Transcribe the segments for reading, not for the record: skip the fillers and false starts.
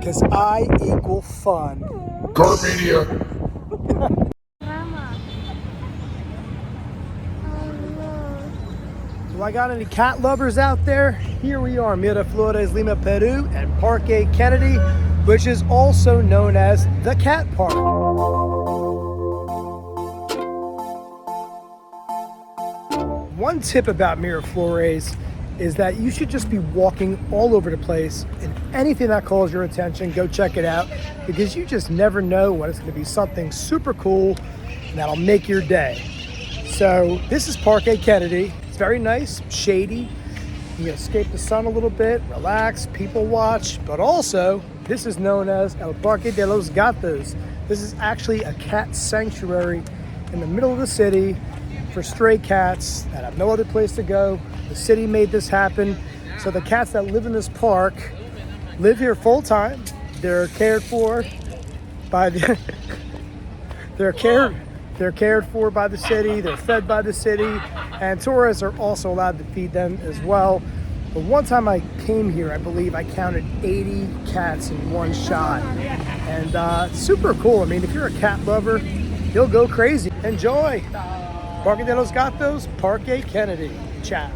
because I equal fun. Carp Media. Do I got any cat lovers out there? Here we are, Miraflores, Lima, Peru, and Parque Kennedy, which is also known as the Cat Park. One tip about Miraflores is that you should just be walking all over the place, and anything that calls your attention, go check it out, because you just never know when it's going to be something super cool that'll make your day. So this is Parque Kennedy. It's very nice, shady. You can escape the sun a little bit, relax, people watch, but also this is known as El Parque de Los Gatos. This is actually a cat sanctuary in the middle of the city for stray cats that have no other place to go. The city made this happen. So the cats that live in this park live here full time. They're cared for by the they're cared for by the city, they're fed by the city, and tourists are also allowed to feed them as well. But one time I came here, I believe I counted 80 cats in one shot. And super cool. I mean, if you're a cat lover, you'll go crazy. Enjoy! Parque de los Gatos, Parque Kennedy. Ciao.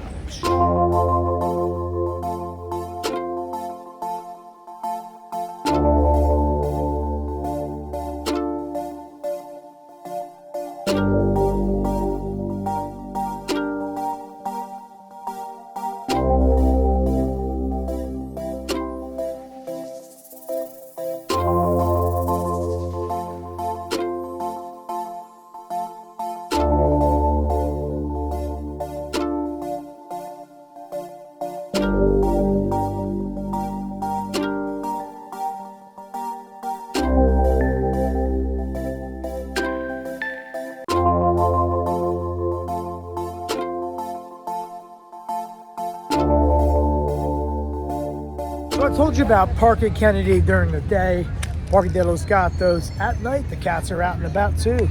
So I told you about Parque Kennedy during the day, Parque de los Gatos. At night, the cats are out and about too.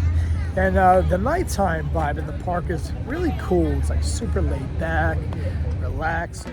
And the nighttime vibe in the park is really cool. It's like super laid back, relaxed.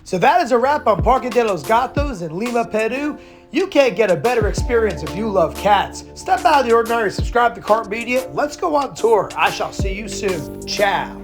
So that is a wrap on Parque de los Gatos in Lima, Peru. You can't get a better experience if you love cats. Step out of the ordinary, subscribe to Carp Media. Let's go on tour. I shall see you soon. Ciao.